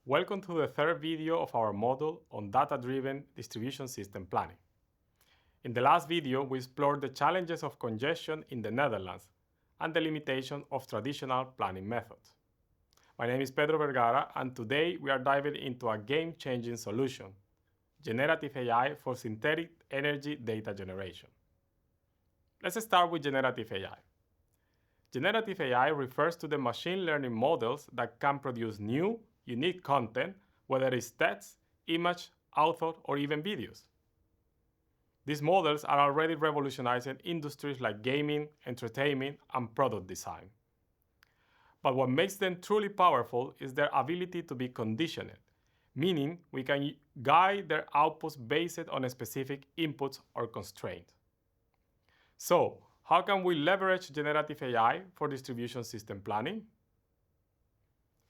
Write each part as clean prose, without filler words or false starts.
Welcome to the third video of our module on data-driven distribution system planning. In the last video, we explored the challenges of congestion in the Netherlands and the limitations of traditional planning methods. My name is Pedro Vergara, and today we are diving into a game-changing solution, generative AI for synthetic energy data generation. Let's start with generative AI. Generative AI refers to the machine learning models that can produce new, unique content, whether it's text, image, audio, or even videos. These models are already revolutionizing industries like gaming, entertainment, and product design. But what makes them truly powerful is their ability to be conditioned, meaning we can guide their outputs based on specific inputs or constraints. So, how can we leverage generative AI for distribution system planning?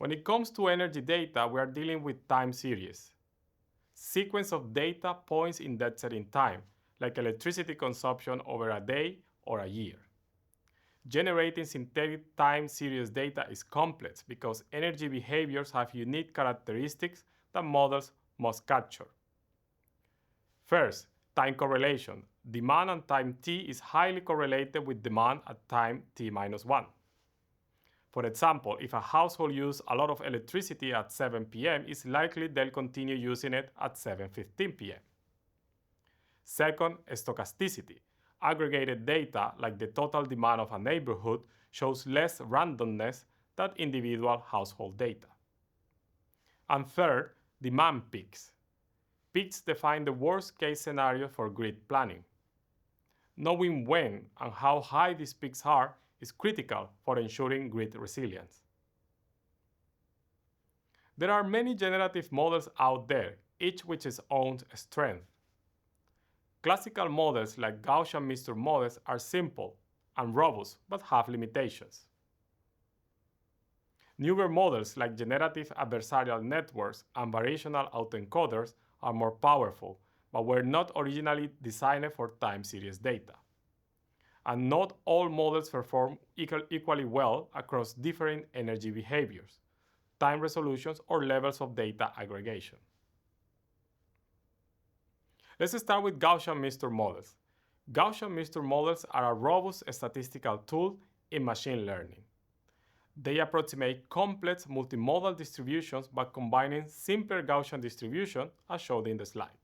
When it comes to energy data, we are dealing with time series. Sequence of data points in that set in time, like electricity consumption over a day or a year. Generating synthetic time series data is complex because energy behaviors have unique characteristics that models must capture. First, time correlation. Demand at time t is highly correlated with demand at time t-1. For example, if a household uses a lot of electricity at 7 p.m., it's likely they'll continue using it at 7:15 p.m. Second, stochasticity. Aggregated data, like the total demand of a neighborhood, shows less randomness than individual household data. And third, demand peaks. Peaks define the worst-case scenario for grid planning. Knowing when and how high these peaks are is critical for ensuring grid resilience. There are many generative models out there, each with its own strength. Classical models like Gaussian mixture models are simple and robust, but have limitations. Newer models like generative adversarial networks and variational autoencoders are more powerful, but were not originally designed for time series data. And not all models perform equally well across different energy behaviors, time resolutions, or levels of data aggregation. Let's start with Gaussian mixture models. Gaussian mixture models are a robust statistical tool in machine learning. They approximate complex multimodal distributions by combining simpler Gaussian distribution as shown in the slide.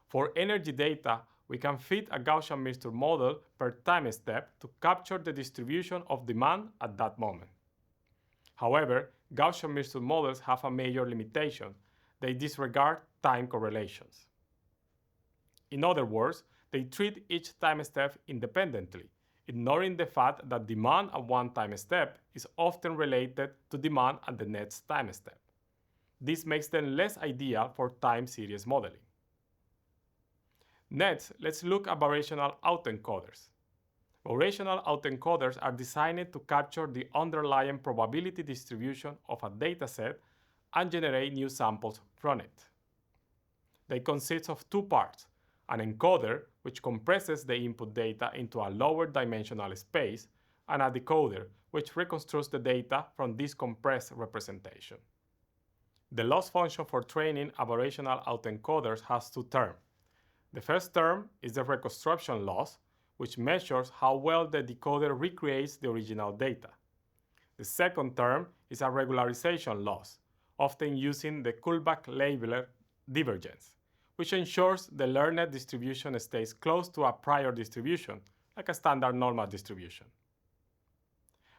For energy data, we can fit a Gaussian mixture model per time step to capture the distribution of demand at that moment. However, Gaussian mixture models have a major limitation. They disregard time correlations. In other words, they treat each time step independently, ignoring the fact that demand at one time step is often related to demand at the next time step. This makes them less ideal for time series modeling. Next, let's look at variational autoencoders. Variational autoencoders are designed to capture the underlying probability distribution of a dataset and generate new samples from it. They consist of two parts: an encoder, which compresses the input data into a lower dimensional space, and a decoder, which reconstructs the data from this compressed representation. The loss function for training a variational autoencoders has two terms. The first term is the reconstruction loss, which measures how well the decoder recreates the original data. The second term is a regularization loss, often using the Kullback-Leibler divergence, which ensures the learned distribution stays close to a prior distribution, like a standard normal distribution.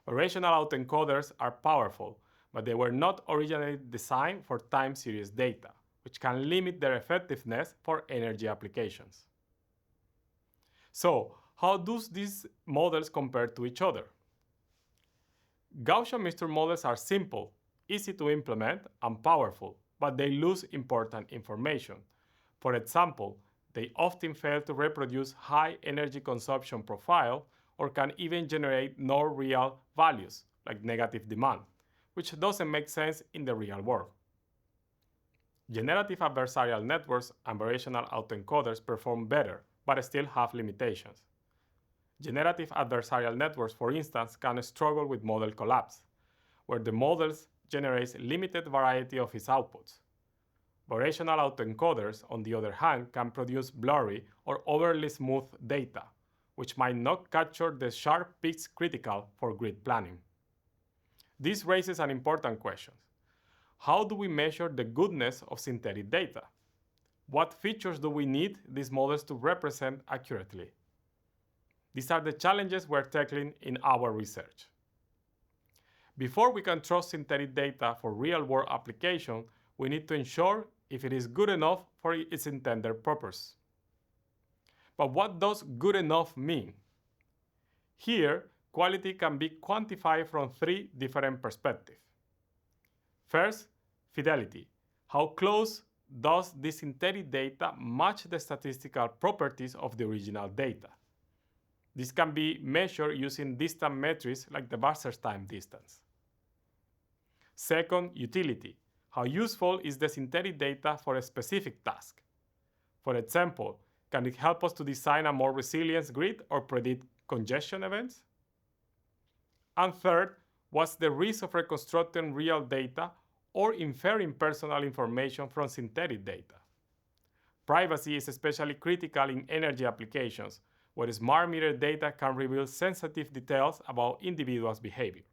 Variational autoencoders are powerful, but they were not originally designed for time series data, which can limit their effectiveness for energy applications. So, how do these models compare to each other? Gaussian mixture models are simple, easy to implement, and powerful, but they lose important information. For example, they often fail to reproduce high energy consumption profile or can even generate no real values, like negative demand, which doesn't make sense in the real world. Generative adversarial networks and variational autoencoders perform better, but still have limitations. Generative adversarial networks, for instance, can struggle with model collapse, where the models generates limited variety of its outputs. Variational autoencoders, on the other hand, can produce blurry or overly smooth data, which might not capture the sharp peaks critical for grid planning. This raises an important question. How do we measure the goodness of synthetic data? What features do we need these models to represent accurately? These are the challenges we're tackling in our research. Before we can trust synthetic data for real-world application, we need to ensure if it is good enough for its intended purpose. But what does good enough mean? Here, quality can be quantified from three different perspectives. First, fidelity. How close does this synthetic data match the statistical properties of the original data? This can be measured using distant metrics like the Wasserstein distance. Second, utility. How useful is the synthetic data for a specific task? For example, can it help us to design a more resilient grid or predict congestion events? And third, what's the risk of reconstructing real data or inferring personal information from synthetic data? Privacy is especially critical in energy applications, where smart meter data can reveal sensitive details about individuals' behavior.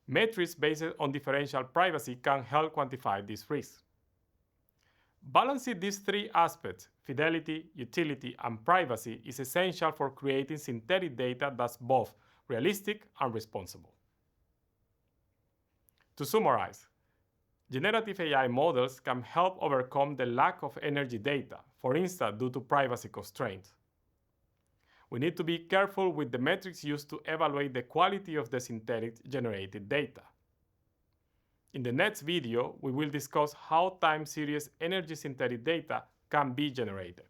Metrics based on differential privacy can help quantify these risks. Balancing these three aspects, fidelity, utility, and privacy, is essential for creating synthetic data that's both realistic and responsible. To summarize, generative AI models can help overcome the lack of energy data, for instance, due to privacy constraints. We need to be careful with the metrics used to evaluate the quality of the synthetic generated data. In the next video, we will discuss how time series energy synthetic data can be generated.